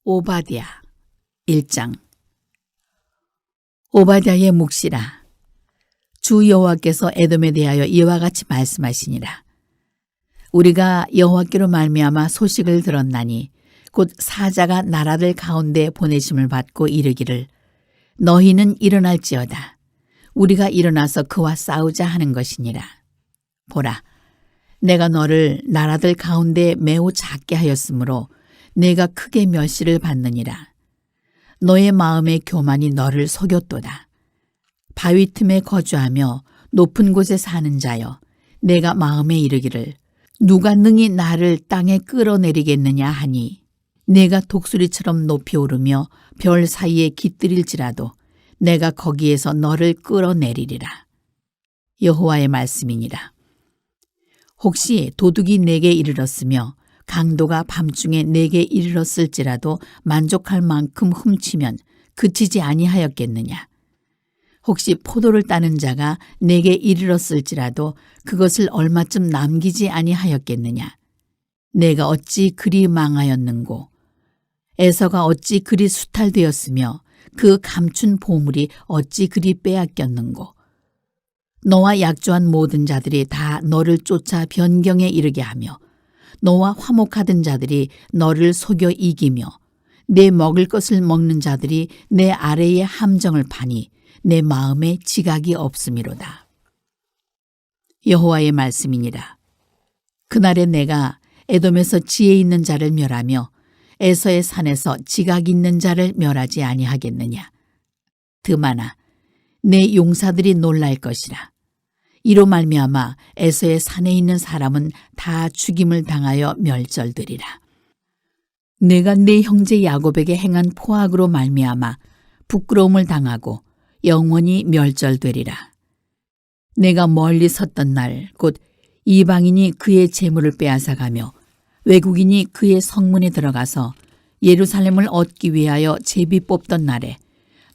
오바댜 1장. 오바댜의 묵시라. 주 여호와께서 에돔에 대하여 이와 같이 말씀하시니라. 우리가 여호와께로 말미암아 소식을 들었나니 곧 사자가 나라들 가운데 보내심을 받고 이르기를 너희는 일어날지어다. 우리가 일어나서 그와 싸우자 하는 것이니라. 보라, 내가 너를 나라들 가운데 매우 작게 하였으므로 내가 크게 멸시를 받느니라. 너의 마음의 교만이 너를 속였도다. 바위 틈에 거주하며 높은 곳에 사는 자여, 내가 마음에 이르기를 누가 능히 나를 땅에 끌어내리겠느냐 하니 내가 독수리처럼 높이 오르며 별 사이에 깃들일지라도 내가 거기에서 너를 끌어내리리라. 여호와의 말씀이니라. 혹시 도둑이 내게 이르렀으며 강도가 밤중에 내게 이르렀을지라도 만족할 만큼 훔치면 그치지 아니하였겠느냐. 혹시 포도를 따는 자가 내게 이르렀을지라도 그것을 얼마쯤 남기지 아니하였겠느냐. 내가 어찌 그리 망하였는고. 에서가 어찌 그리 수탈되었으며 그 감춘 보물이 어찌 그리 빼앗겼는고. 너와 약조한 모든 자들이 다 너를 쫓아 변경에 이르게 하며 너와 화목하던 자들이 너를 속여 이기며 내 먹을 것을 먹는 자들이 내 아래에 함정을 파니 내 마음에 지각이 없음이로다. 여호와의 말씀이니라. 그날에 내가 에돔에서 지혜 있는 자를 멸하며 에서의 산에서 지각 있는 자를 멸하지 아니하겠느냐. 드마나 내 용사들이 놀랄 것이라. 이로 말미암아 에서의 산에 있는 사람은 다 죽임을 당하여 멸절되리라. 내가 내 형제 야곱에게 행한 포악으로 말미암아 부끄러움을 당하고 영원히 멸절되리라. 내가 멀리 섰던 날 곧 이방인이 그의 재물을 빼앗아가며 외국인이 그의 성문에 들어가서 예루살렘을 얻기 위하여 제비 뽑던 날에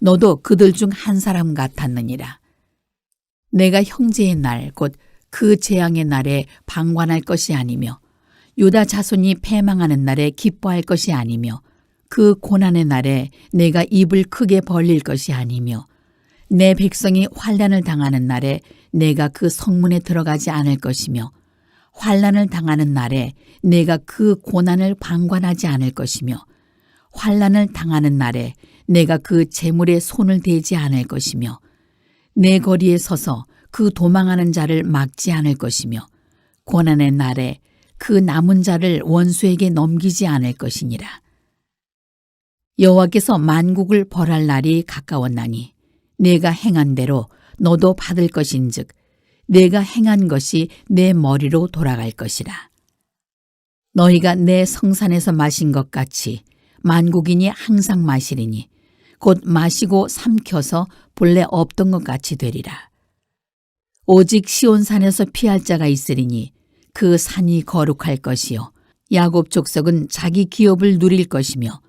너도 그들 중 한 사람 같았느니라. 내가 형제의 날 곧 그 재앙의 날에 방관할 것이 아니며 유다 자손이 패망하는 날에 기뻐할 것이 아니며 그 고난의 날에 내가 입을 크게 벌릴 것이 아니며 내 백성이 환난을 당하는 날에 내가 그 성문에 들어가지 않을 것이며 환난을 당하는 날에 내가 그 고난을 방관하지 않을 것이며 환난을 당하는 날에 내가 그 재물에 손을 대지 않을 것이며 내 거리에 서서 그 도망하는 자를 막지 않을 것이며 고난의 날에 그 남은 자를 원수에게 넘기지 않을 것이니라. 여호와께서 만국을 벌할 날이 가까웠나니 내가 행한 대로 너도 받을 것인즉 내가 행한 것이 내 머리로 돌아갈 것이라. 너희가 내 성산에서 마신 것 같이 만국인이 항상 마시리니 곧 마시고 삼켜서 본래 없던 것 같이 되리라. 오직 시온산에서 피할 자가 있으리니 그 산이 거룩할 것이요 야곱 족속은 자기 기업을 누릴 것이며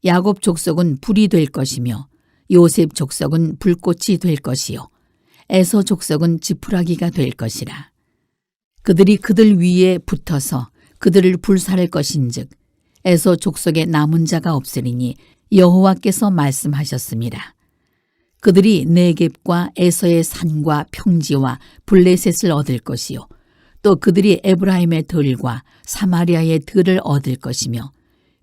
야곱 족속은 불이 될 것이며 요셉 족속은 불꽃이 될 것이요 에서 족속은 지푸라기가 될 것이라. 그들이 그들 위에 붙어서 그들을 불살할 것인즉 에서 족속에 남은 자가 없으리니 여호와께서 말씀하셨습니다. 그들이 네겝과 에서의 산과 평지와 블레셋을 얻을 것이요 또 그들이 에브라임의 들과 사마리아의 들을 얻을 것이며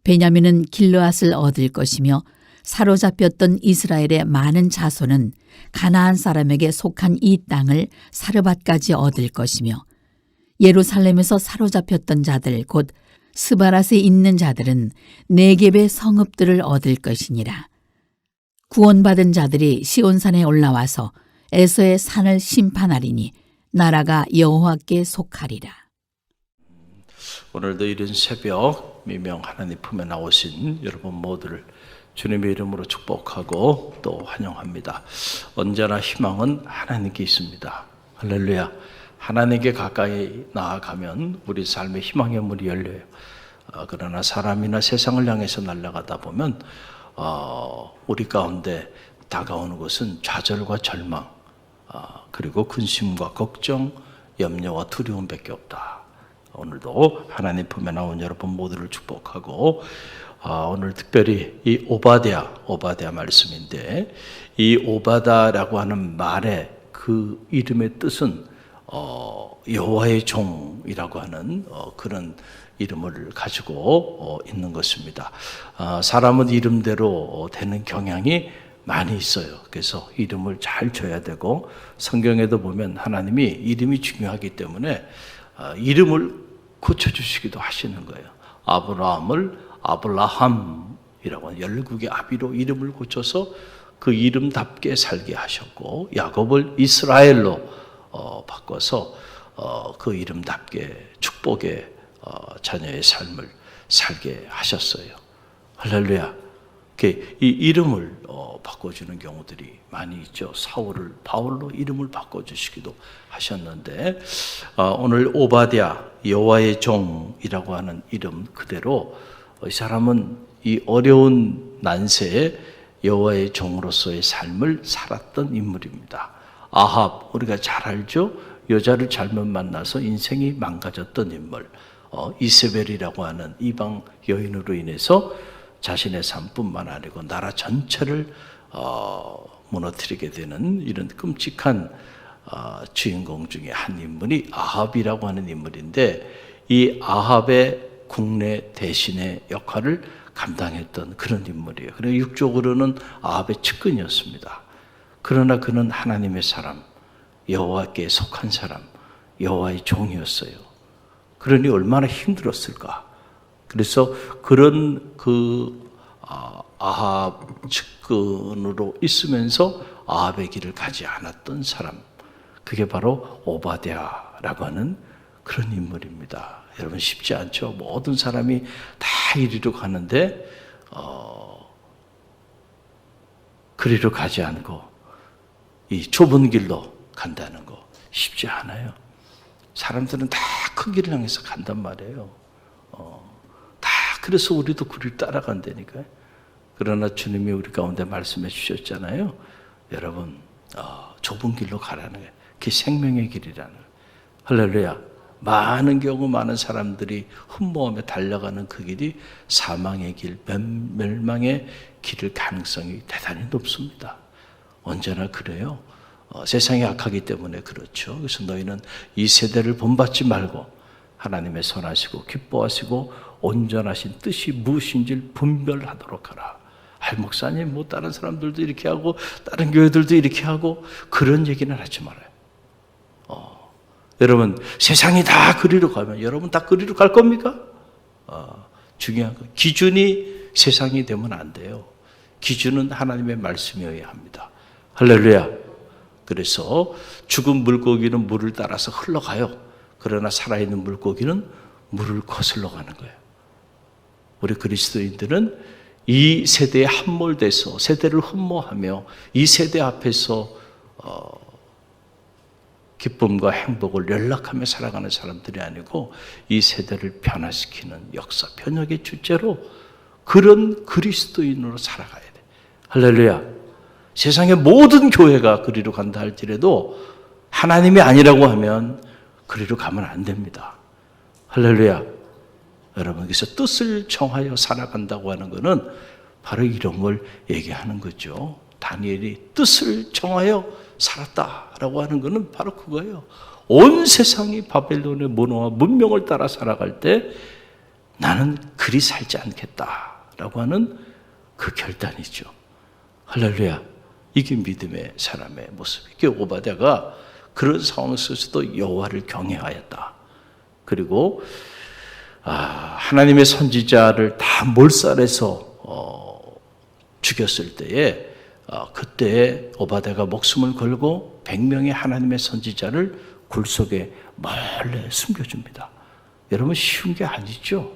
베냐민은 길르앗을 얻을 것이며 사로잡혔던 이스라엘의 많은 자손은 가나안 사람에게 속한 이 땅을 사르밧까지 얻을 것이며 예루살렘에서 사로잡혔던 자들 곧 스바랏에 있는 자들은 네겝의 성읍들을 얻을 것이니라. 구원받은 자들이 시온산에 올라와서 에서의 산을 심판하리니 나라가 여호와께 속하리라. 오늘도 이른 새벽 미명 하나님 품에 나오신 여러분 모두를 주님의 이름으로 축복하고 또 환영합니다. 언제나 희망은 하나님께 있습니다. 할렐루야. 하나님께 가까이 나아가면 우리 삶의 희망의 문이 열려요. 그러나 사람이나 세상을 향해서 날아가다 보면 우리 가운데 다가오는 것은 좌절과 절망, 그리고 근심과 걱정, 염려와 두려움밖에 없다. 오늘도 하나님 품에 나온 여러분 모두를 축복하고 오늘 특별히 이 오바댜 말씀인데, 이 오바다라고 하는 말의 그 이름의 뜻은 여호와의 종이라고 하는 그런 이름을 가지고 있는 것입니다. 사람은 이름대로 되는 경향이 많이 있어요. 그래서 이름을 잘 줘야 되고, 성경에도 보면 하나님이 이름이 중요하기 때문에 이름을 고쳐주시기도 하시는 거예요. 아브라함을 아브라함이라고 하는 열국의 아비로 이름을 고쳐서 그 이름답게 살게 하셨고, 야곱을 이스라엘로 바꿔서 그 이름답게 축복의 자녀의 삶을 살게 하셨어요. 할렐루야. 이 이름을 바꿔주는 경우들이 많이 있죠. 사울을 바울로 이름을 바꿔주시기도 하셨는데, 오늘 오바댜 여호와의 종이라고 하는 이름 그대로 이 사람은 이 어려운 난세에 여호와의 종으로서의 삶을 살았던 인물입니다. 아합, 우리가 잘 알죠. 여자를 잘못 만나서 인생이 망가졌던 인물. 이세벨이라고 하는 이방 여인으로 인해서 자신의 삶뿐만 아니고 나라 전체를 무너뜨리게 되는 이런 끔찍한 주인공 중에 한 인물이 아합이라고 하는 인물인데, 이 아합의 국내 대신의 역할을 감당했던 그런 인물이에요. 그리고 육적으로는 아합의 측근이었습니다. 그러나 그는 하나님의 사람, 여호와께 속한 사람, 여호와의 종이었어요. 그러니 얼마나 힘들었을까. 그래서 그런 아합 측근으로 있으면서 아합의 길을 가지 않았던 사람, 그게 바로 오바댜라고 하는 그런 인물입니다. 여러분, 쉽지 않죠. 모든 사람이 다 이리로 가는데 그리로 가지 않고 이 좁은 길로 간다는 거 쉽지 않아요. 사람들은 다 큰 길을 향해서 간단 말이에요. 다 그래서 우리도 그를 따라간다니까요. 그러나 주님이 우리 가운데 말씀해 주셨잖아요. 여러분, 좁은 길로 가라는 거예요. 그게 생명의 길이라는 거예요. 할렐루야. 많은 경우 많은 사람들이 흠모하며 달려가는 그 길이 사망의 길, 멸망의 길일 가능성이 대단히 높습니다. 언제나 그래요. 세상이 악하기 때문에 그렇죠. 그래서 너희는 이 세대를 본받지 말고 하나님의 선하시고 기뻐하시고 온전하신 뜻이 무엇인지를 분별하도록 하라. 목사님, 다른 사람들도 이렇게 하고 다른 교회들도 이렇게 하고 그런 얘기는 하지 말아요. 여러분, 세상이 다 그리로 가면 여러분 다 그리로 갈 겁니까? 중요한 거, 기준이 세상이 되면 안 돼요. 기준은 하나님의 말씀이어야 합니다. 할렐루야. 그래서 죽은 물고기는 물을 따라서 흘러가요. 그러나 살아있는 물고기는 물을 거슬러 가는 거예요. 우리 그리스도인들은 이 세대에 함몰돼서 세대를 흠모하며 이 세대 앞에서 기쁨과 행복을 연락하며 살아가는 사람들이 아니고 이 세대를 변화시키는 역사, 변혁의 주체로 그런 그리스도인으로 살아가야 돼. 할렐루야. 세상의 모든 교회가 그리로 간다 할지라도 하나님이 아니라고 하면 그리로 가면 안 됩니다. 할렐루야. 여러분, 그래서 뜻을 정하여 살아간다고 하는 것은 바로 이런 걸 얘기하는 거죠. 다니엘이 뜻을 정하여 살았다라고 하는 것은 바로 그거예요. 온 세상이 바벨론의 문화와 문명을 따라 살아갈 때 나는 그리 살지 않겠다라고 하는 그 결단이죠. 할렐루야. 이게 믿음의 사람의 모습이에요. 오바댜가 그런 상황 속에서도 여호와를 경외하였다. 그리고 하나님의 선지자를 다 몰살해서 죽였을 때에 그때 오바댜가 목숨을 걸고 100명의 하나님의 선지자를 굴 속에 몰래 숨겨줍니다. 여러분, 쉬운 게 아니죠.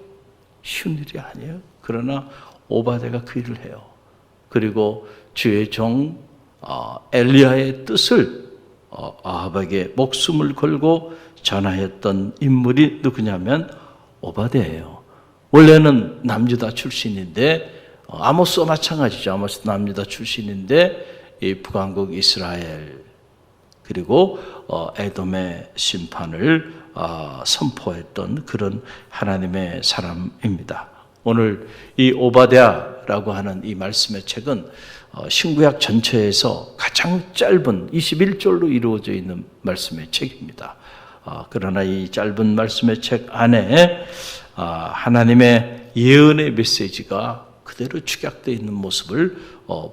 쉬운 일이 아니에요. 그러나 오바댜가 그 일을 해요. 그리고 주의 종 엘리야의 뜻을 아합에게 목숨을 걸고 전하였던 인물이 누구냐면 오바댜예요. 원래는 남유다 출신인데 아모스와 마찬가지죠. 아모스 남유다 출신인데 이 북왕국 이스라엘 그리고 에돔의 심판을 선포했던 그런 하나님의 사람입니다. 오늘 이 오바댜라고 하는 이 말씀의 책은 신구약 전체에서 가장 짧은 21절로 이루어져 있는 말씀의 책입니다. 그러나 이 짧은 말씀의 책 안에 하나님의 예언의 메시지가 그대로 축약되어 있는 모습을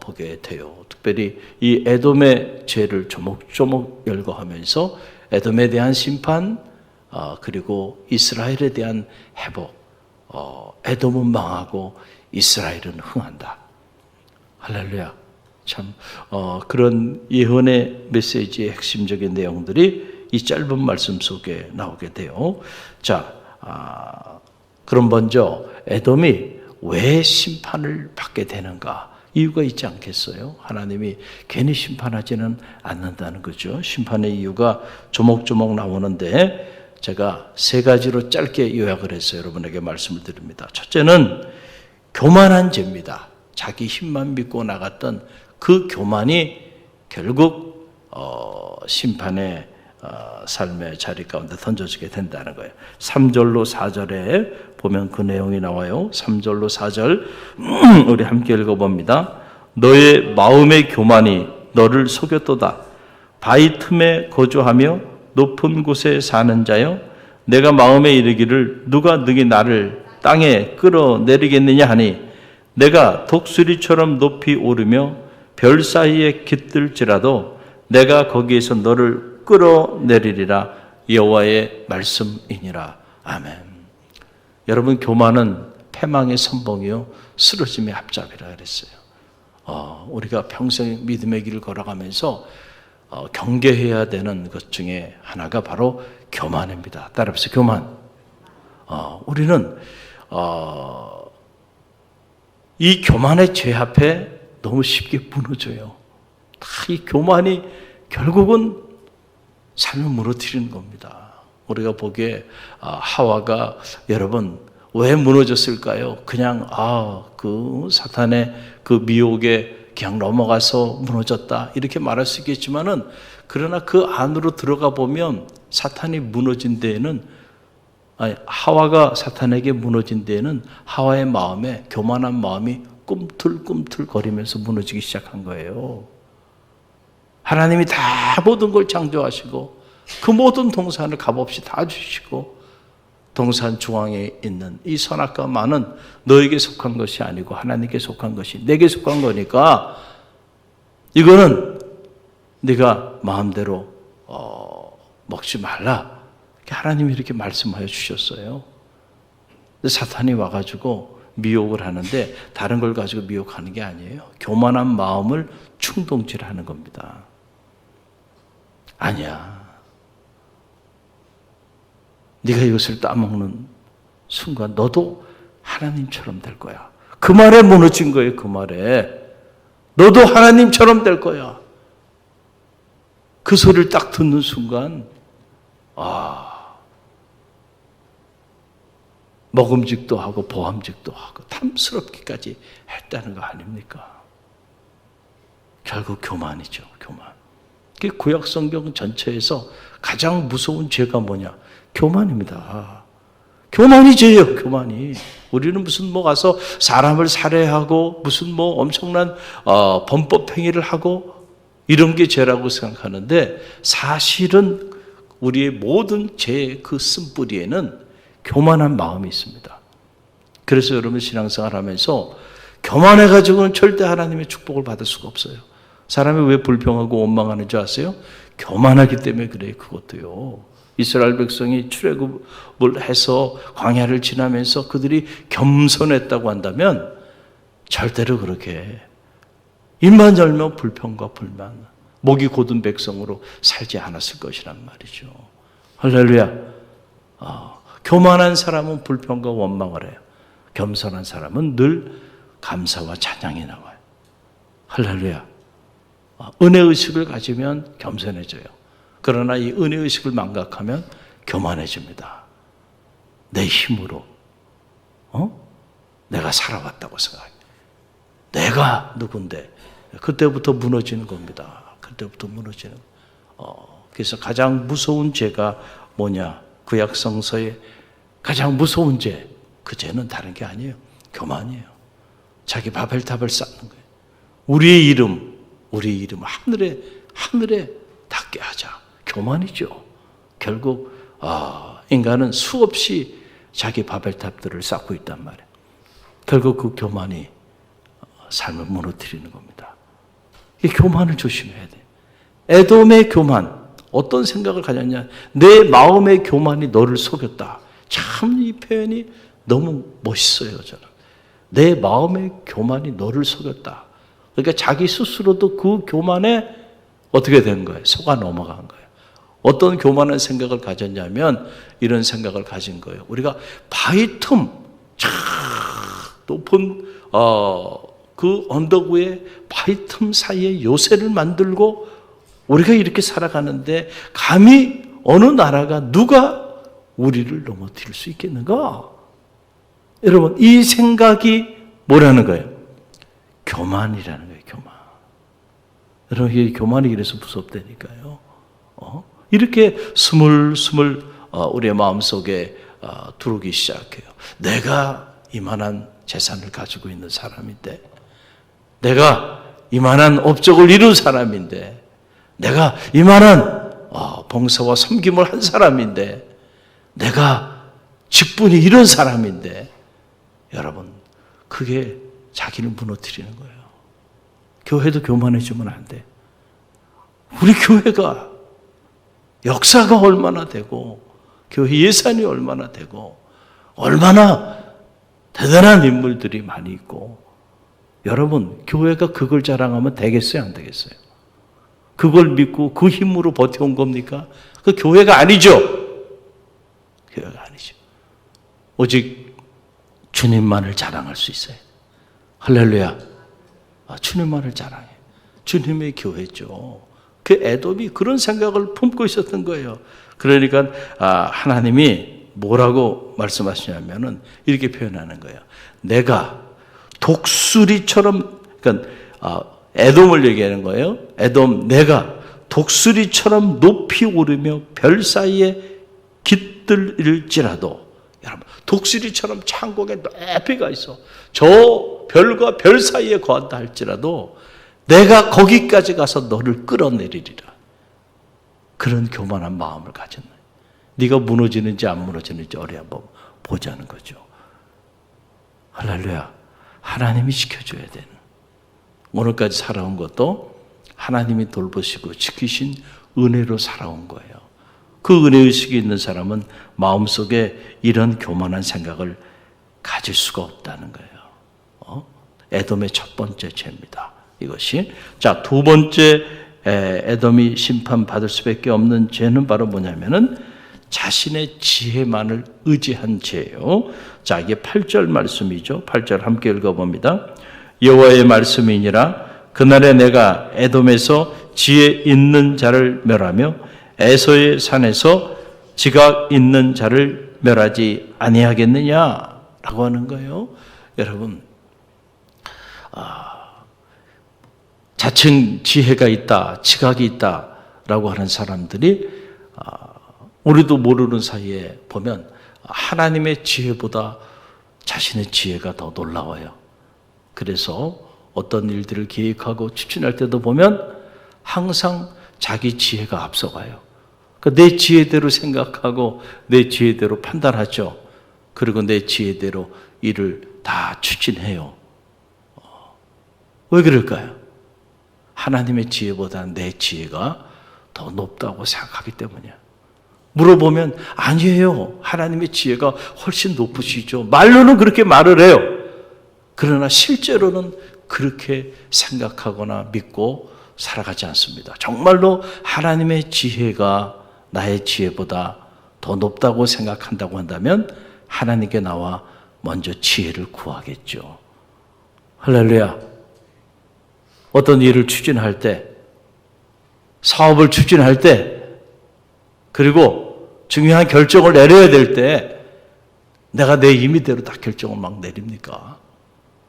보게 돼요. 특별히 이 에돔의 죄를 조목조목 열거하면서 에돔에 대한 심판, 그리고 이스라엘에 대한 회복, 에돔은 망하고 이스라엘은 흥한다. 할렐루야. 참 그런 예언의 메시지의 핵심적인 내용들이 이 짧은 말씀 속에 나오게 돼요. 자, 그럼 먼저 에돔이 왜 심판을 받게 되는가? 이유가 있지 않겠어요? 하나님이 괜히 심판하지는 않는다는 거죠. 심판의 이유가 조목조목 나오는데 제가 세 가지로 짧게 요약을 해서 여러분에게 말씀을 드립니다. 첫째는 교만한 죄입니다. 자기 힘만 믿고 나갔던 그 교만이 결국 심판의 삶의 자리 가운데 던져지게 된다는 거예요. 3절로 4절에 보면 그 내용이 나와요. 3절로 4절 우리 함께 읽어봅니다. 너의 마음의 교만이 너를 속였도다. 바위 틈에 거주하며 높은 곳에 사는 자여, 내가 마음에 이르기를 누가 능히 나를 땅에 끌어내리겠느냐 하니, 내가 독수리처럼 높이 오르며 별 사이에 깃들지라도 내가 거기에서 너를 끌어내리리라. 여호와의 말씀이니라. 아멘. 여러분, 교만은 패망의 선봉이요 쓰러짐의 앞잡이라 그랬어요. 우리가 평생 믿음의 길을 걸어가면서 경계해야 되는 것 중에 하나가 바로 교만입니다. 따라해보세요. 교만. 우리는 이 교만의 죄 앞에 너무 쉽게 무너져요. 다 이 교만이 결국은 삶을 무너뜨리는 겁니다. 우리가 보기에 하와가 여러분 왜 무너졌을까요? 그냥 그 사탄의 그 미혹에 그냥 넘어가서 무너졌다 이렇게 말할 수 있겠지만은, 그러나 그 안으로 들어가 보면 사탄이 무너진 데에는, 하와가 사탄에게 무너진 데에는 하와의 마음에 교만한 마음이 꿈틀꿈틀 거리면서 무너지기 시작한 거예요. 하나님이 다 모든 걸 창조하시고 그 모든 동산을 값없이 다 주시고, 동산 중앙에 있는 이 선악과 만은 너에게 속한 것이 아니고 하나님께 속한 것이 내게 속한 거니까 이거는 네가 마음대로 먹지 말라. 하나님이 이렇게 말씀하여 주셨어요. 근데 사탄이 와가지고 미혹을 하는데 다른 걸 가지고 미혹하는 게 아니에요. 교만한 마음을 충동질하는 겁니다. 아니야. 네가 이것을 따먹는 순간 너도 하나님처럼 될 거야. 그 말에 무너진 거예요. 그 말에. 너도 하나님처럼 될 거야. 그 소리를 딱 듣는 순간 먹음직도 하고 보암직도 하고 탐스럽기까지 했다는 거 아닙니까? 결국 교만이죠. 교만. 구약 성경 전체에서 가장 무서운 죄가 뭐냐? 교만입니다. 교만이 죄예요. 교만이. 우리는 무슨 가서 사람을 살해하고 무슨 엄청난 범법 행위를 하고 이런 게 죄라고 생각하는데, 사실은 우리의 모든 죄의 그 쓴뿌리에는 교만한 마음이 있습니다. 그래서 여러분 신앙생활 하면서 교만해가지고는 절대 하나님의 축복을 받을 수가 없어요. 사람이 왜 불평하고 원망하는 줄 아세요? 교만하기 때문에 그래요. 그것도요. 이스라엘 백성이 출애굽을 해서 광야를 지나면서 그들이 겸손했다고 한다면 절대로 그렇게 입만 열면 불평과 불만, 목이 곧은 백성으로 살지 않았을 것이란 말이죠. 할렐루야. 교만한 사람은 불평과 원망을 해요. 겸손한 사람은 늘 감사와 찬양이 나와요. 할렐루야. 은혜의식을 가지면 겸손해져요. 그러나 이 은혜의식을 망각하면 교만해집니다. 내 힘으로 내가 살아왔다고 생각해요. 내가 누군데? 그때부터 무너지는 겁니다. 그때부터 무너지는. 그래서 가장 무서운 죄가 뭐냐? 구약 성서의 가장 무서운 죄, 그 죄는 다른 게 아니에요. 교만이에요. 자기 바벨탑을 쌓는 거예요. 우리의 이름 하늘에 닿게 하자. 교만이죠. 결국 인간은 수없이 자기 바벨탑들을 쌓고 있단 말이에요. 결국 그 교만이 삶을 무너뜨리는 겁니다. 이 교만을 조심해야 돼요. 에돔의 교만, 어떤 생각을 가졌냐? 내 마음의 교만이 너를 속였다. 참 이 표현이 너무 멋있어요, 저는. 내 마음의 교만이 너를 속였다. 그러니까 자기 스스로도 그 교만에 어떻게 된 거예요? 속아 넘어간 거예요. 어떤 교만한 생각을 가졌냐면 이런 생각을 가진 거예요. 우리가 바위 틈, 높은 그 언덕 위에 바위 틈 사이에 요새를 만들고 우리가 이렇게 살아가는데 감히 어느 나라가 누가 우리를 넘어뜨릴 수 있겠는가? 여러분, 이 생각이 뭐라는 거예요? 교만이라는 거예요, 교만. 여러분, 이 교만이 이래서 무섭다니까요. 이렇게 스물스물 우리의 마음속에 들어오기 시작해요. 내가 이만한 재산을 가지고 있는 사람인데, 내가 이만한 업적을 이룬 사람인데, 내가 이만한 봉사와 섬김을 한 사람인데, 내가 직분이 이런 사람인데, 여러분, 그게 자기를 무너뜨리는 거예요. 교회도 교만해지면 안 돼. 우리 교회가 역사가 얼마나 되고, 교회 예산이 얼마나 되고, 얼마나 대단한 인물들이 많이 있고, 여러분, 교회가 그걸 자랑하면 되겠어요, 안 되겠어요? 그걸 믿고 그 힘으로 버텨온 겁니까? 그 교회가 아니죠. 교회가 아니죠. 오직 주님만을 자랑할 수 있어요. 할렐루야. 주님만을 자랑해. 주님의 교회죠. 그 에돔이 그런 생각을 품고 있었던 거예요. 그러니까 하나님이 뭐라고 말씀하시냐면은 이렇게 표현하는 거예요. 내가 독수리처럼, 그러니까 에돔을 얘기하는 거예요. 에돔, 내가 독수리처럼 높이 오르며 별 사이에 깃들일지라도, 여러분, 독수리처럼 창공에 높이 가 있어. 저 별과 별 사이에 거한다 할지라도 내가 거기까지 가서 너를 끌어내리리라. 그런 교만한 마음을 가졌네. 네가 무너지는지 안 무너지는지 어디 한번 보자는 거죠. 할렐루야. 하나님이 지켜줘야 되는, 오늘까지 살아온 것도 하나님이 돌보시고 지키신 은혜로 살아온 거예요. 그 은혜의식이 있는 사람은 마음속에 이런 교만한 생각을 가질 수가 없다는 거예요. 에돔의 첫 번째 죄입니다. 이것이. 자, 두 번째 에돔이 심판받을 수밖에 없는 죄는 바로 뭐냐면은 자신의 지혜만을 의지한 죄예요. 자, 이게 8절 말씀이죠. 8절 함께 읽어봅니다. 여호와의 말씀이니라. 그날에 내가 에돔에서 지혜 있는 자를 멸하며 에서의 산에서 지각 있는 자를 멸하지 아니하겠느냐라고 하는 거예요. 여러분, 자칭 지혜가 있다, 지각이 있다라고 하는 사람들이 우리도 모르는 사이에 보면 하나님의 지혜보다 자신의 지혜가 더 놀라워요. 그래서 어떤 일들을 계획하고 추진할 때도 보면 항상 자기 지혜가 앞서가요. 그러니까 내 지혜대로 생각하고 내 지혜대로 판단하죠. 그리고 내 지혜대로 일을 다 추진해요. 왜 그럴까요? 하나님의 지혜보다 내 지혜가 더 높다고 생각하기 때문이야. 물어보면 아니에요. 하나님의 지혜가 훨씬 높으시죠. 말로는 그렇게 말을 해요. 그러나 실제로는 그렇게 생각하거나 믿고 살아가지 않습니다. 정말로 하나님의 지혜가 나의 지혜보다 더 높다고 생각한다고 한다면 하나님께 나와 먼저 지혜를 구하겠죠. 할렐루야. 어떤 일을 추진할 때, 사업을 추진할 때, 그리고 중요한 결정을 내려야 될 때 내가 내 임의대로 다 결정을 막 내립니까?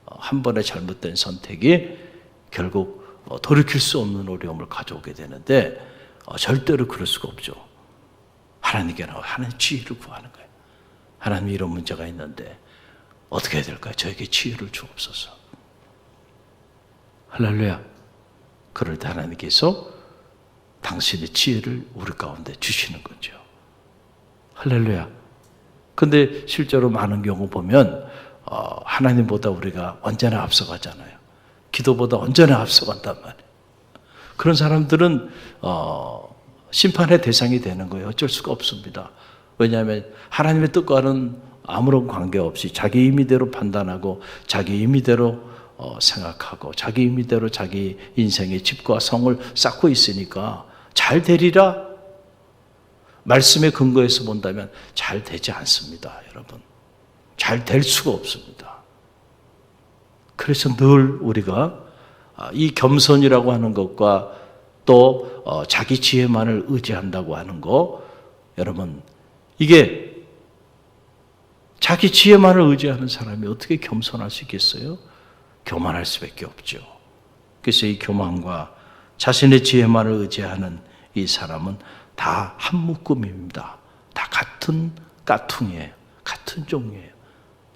한 번의 잘못된 선택이 결국 돌이킬 수 없는 어려움을 가져오게 되는데 절대로 그럴 수가 없죠. 하나님께 나와 하나님 지혜를 구하는 거예요. 하나님 이런 문제가 있는데 어떻게 해야 될까요? 저에게 지혜를 주옵소서. 할렐루야. 그럴 때 하나님께서 당신의 지혜를 우리 가운데 주시는 거죠. 할렐루야. 근데 실제로 많은 경우 보면 하나님보다 우리가 언제나 앞서가잖아요. 기도보다 언제나 앞서간단 말이에요. 그런 사람들은 심판의 대상이 되는 거예요. 어쩔 수가 없습니다. 왜냐하면 하나님의 뜻과는 아무런 관계없이 자기 임의대로 판단하고 자기 임의대로 생각하고 자기 임의대로 자기 인생의 집과 성을 쌓고 있으니까 잘 되리라 말씀의 근거에서 본다면 잘 되지 않습니다. 여러분. 잘 될 수가 없습니다. 그래서 늘 우리가 이 겸손이라고 하는 것과 또 자기 지혜만을 의지한다고 하는 거, 여러분, 이게 자기 지혜만을 의지하는 사람이 어떻게 겸손할 수 있겠어요? 교만할 수밖에 없죠. 그래서 이 교만과 자신의 지혜만을 의지하는 이 사람은 다 한 묶음입니다. 다 같은 까퉁이에요. 같은 종이에요.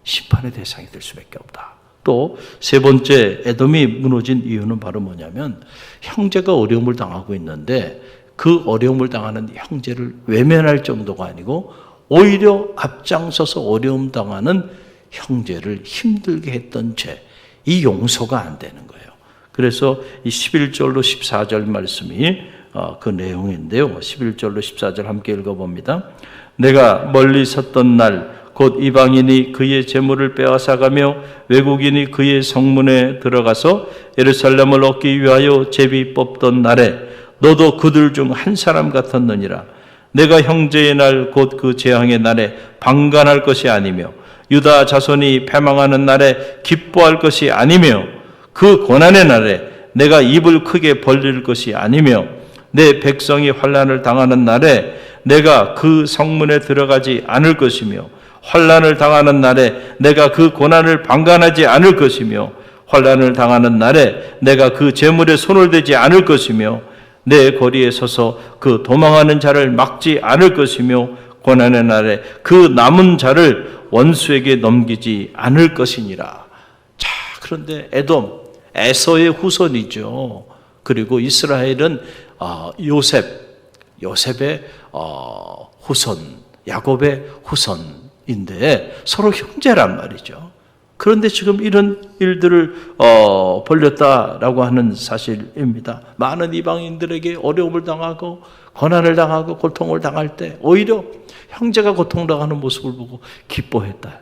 심판의 대상이 될 수밖에 없다. 또 세 번째 에돔이 무너진 이유는 바로 뭐냐면 형제가 어려움을 당하고 있는데 그 어려움을 당하는 형제를 외면할 정도가 아니고 오히려 앞장서서 어려움 당하는 형제를 힘들게 했던 죄, 이 용서가 안 되는 거예요. 그래서 이 11절로 14절 말씀이 그 내용인데요. 11절로 14절 함께 읽어봅니다. 내가 멀리 섰던 날 곧 이방인이 그의 재물을 빼앗아가며 외국인이 그의 성문에 들어가서 예루살렘을 얻기 위하여 제비 뽑던 날에 너도 그들 중 한 사람 같았느니라. 내가 형제의 날 곧 그 재앙의 날에 방관할 것이 아니며 유다 자손이 패망하는 날에 기뻐할 것이 아니며 그 고난의 날에 내가 입을 크게 벌릴 것이 아니며 내 백성이 환난을 당하는 날에 내가 그 성문에 들어가지 않을 것이며 환난을 당하는 날에 내가 그 고난을 방관하지 않을 것이며 환난을 당하는 날에 내가 그 재물에 손을 대지 않을 것이며 내 거리에 서서 그 도망하는 자를 막지 않을 것이며 고난의 날에 그 남은 자를 원수에게 넘기지 않을 것이니라. 자, 그런데 에돔, 에서의 후손이죠. 그리고 이스라엘은 요셉의 후손, 야곱의 후손인데 서로 형제란 말이죠. 그런데 지금 이런 일들을 벌렸다라고 하는 사실입니다. 많은 이방인들에게 어려움을 당하고 고난을 당하고 고통을 당할 때 오히려 형제가 고통당하는 모습을 보고 기뻐했다.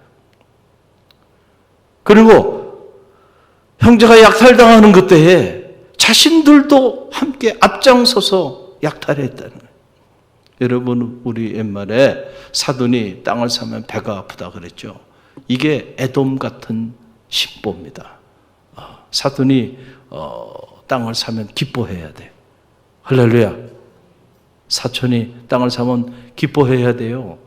그리고 형제가 약탈당하는 그때에 자신들도 함께 앞장서서 약탈했다는 거예요. 여러분, 우리 옛말에 사돈이 땅을 사면 배가 아프다 그랬죠. 이게 에돔 같은 신보입니다. 사돈이 땅을 사면 기뻐해야 돼요. 할렐루야. 사촌이 땅을 사면 기뻐해야 돼요.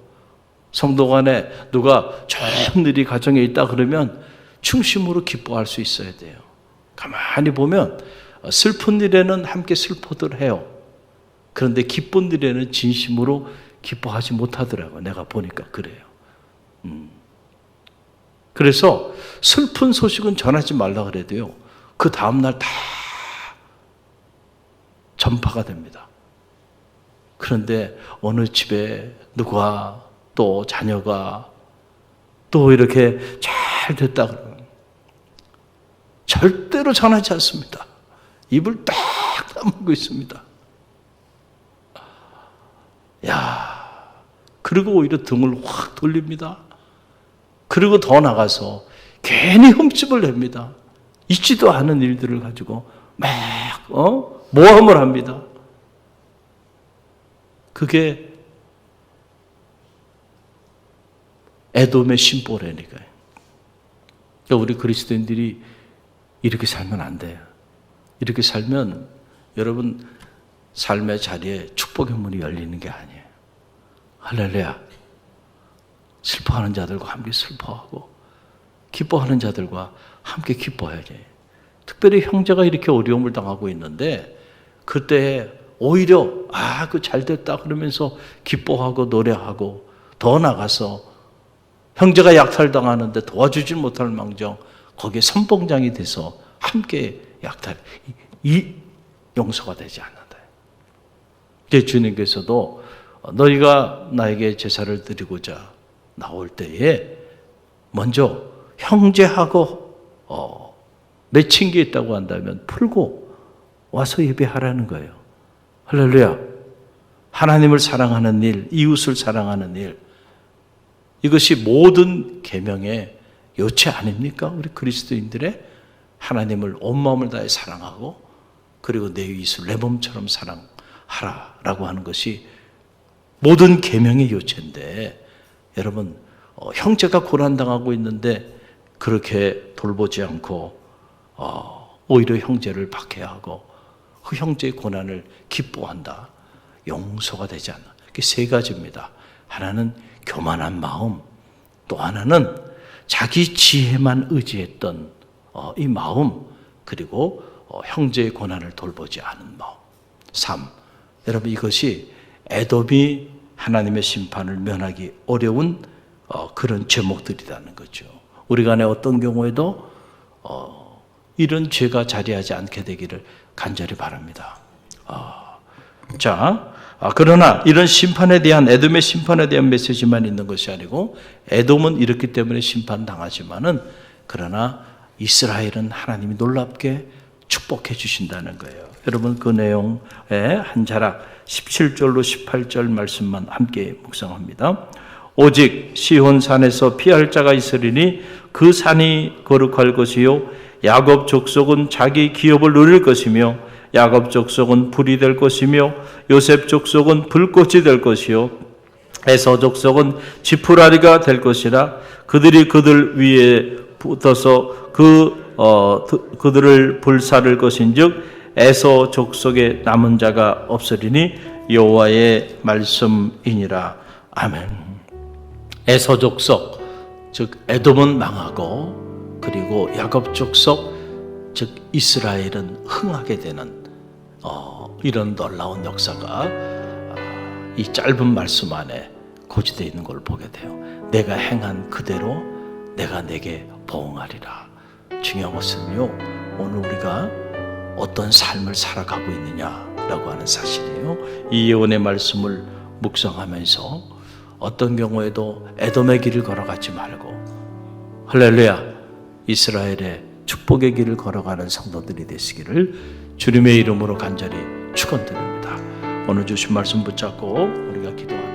성도 간에 누가 좋은 일이 가정에 있다 그러면 충심으로 기뻐할 수 있어야 돼요. 가만히 보면 슬픈 일에는 함께 슬퍼들 해요. 그런데 기쁜 일에는 진심으로 기뻐하지 못하더라고요. 내가 보니까 그래요. 그래서 슬픈 소식은 전하지 말라 그래도요, 그 다음날 다 전파가 됩니다. 그런데 어느 집에 누가 또 자녀가 또 이렇게 잘 됐다 그러면 절대로 전하지 않습니다. 입을 딱 다물고 있습니다. 야, 그리고 오히려 등을 확 돌립니다. 그리고 더 나가서 괜히 흠집을 냅니다. 있지도 않은 일들을 가지고 막 모함을 합니다. 그게 에돔의 심보라니까요. 그러니까 우리 그리스도인들이 이렇게 살면 안 돼요. 이렇게 살면 여러분 삶의 자리에 축복의 문이 열리는 게 아니에요. 할렐루야. 슬퍼하는 자들과 함께 슬퍼하고 기뻐하는 자들과 함께 기뻐해야지. 특별히 형제가 이렇게 어려움을 당하고 있는데 그때 오히려 그 잘 됐다 그러면서 기뻐하고 노래하고 더 나가서 형제가 약탈당하는데 도와주지 못할 망정 거기에 선봉장이 돼서 함께 약탈, 이 용서가 되지 않는다. 이제 주님께서도 너희가 나에게 제사를 드리고자 나올 때에 먼저 형제하고 맺힌 게 있다고 한다면 풀고 와서 예배하라는 거예요. 할렐루야. 하나님을 사랑하는 일, 이웃을 사랑하는 일, 이것이 모든 계명의 요체 아닙니까? 우리 그리스도인들의 하나님을 온 마음을 다해 사랑하고 그리고 내 이웃을 내 몸처럼 사랑하라라고 하는 것이 모든 계명의 요체인데, 여러분 형제가 고난당하고 있는데 그렇게 돌보지 않고 오히려 형제를 박해하고 그 형제의 고난을 기뻐한다. 용서가 되지 않아. 그게 세 가지입니다. 하나는 교만한 마음, 또 하나는 자기 지혜만 의지했던 이 마음, 그리고 형제의 고난을 돌보지 않은 마음. 3. 여러분 이것이 에돔이 하나님의 심판을 면하기 어려운 그런 제목들이라는 거죠. 우리 간에 어떤 경우에도 이런 죄가 자리하지 않게 되기를 간절히 바랍니다. 그러나 이런 심판에 대한, 에돔의 심판에 대한 메시지만 있는 것이 아니고, 에돔은 이렇기 때문에 심판당하지만은 그러나 이스라엘은 하나님이 놀랍게 축복해 주신다는 거예요. 여러분 그 내용의 한 자락 17절로 18절 말씀만 함께 묵상합니다. 오직 시온 산에서 피할 자가 있으리니 그 산이 거룩할 것이요 야곱 족속은 자기 기업을 누릴 것이며 야곱 족속은 불이 될 것이며 요셉 족속은 불꽃이 될 것이요 에서 족속은 지푸라리가 될 것이라. 그들이 그들 위에 붙어서 그들을 불사를 것인즉 에서 족속에 남은 자가 없으리니 여호와의 말씀이니라. 아멘. 에서 족속, 즉 에돔은 망하고 그리고 야곱 족속, 즉 이스라엘은 흥하게 되는 이런 놀라운 역사가 이 짧은 말씀 안에 고지되어 있는 걸 보게 돼요. 내가 행한 그대로 내가 내게 보응하리라. 중요한 것은요, 오늘 우리가 어떤 삶을 살아가고 있느냐라고 하는 사실이에요. 이 예언의 말씀을 묵상하면서 어떤 경우에도 에돔의 길을 걸어가지 말고 할렐루야, 이스라엘의 축복의 길을 걸어가는 성도들이 되시기를 주님의 이름으로 간절히 축원드립니다. 오늘 주신 말씀 붙잡고 우리가 기도합니다.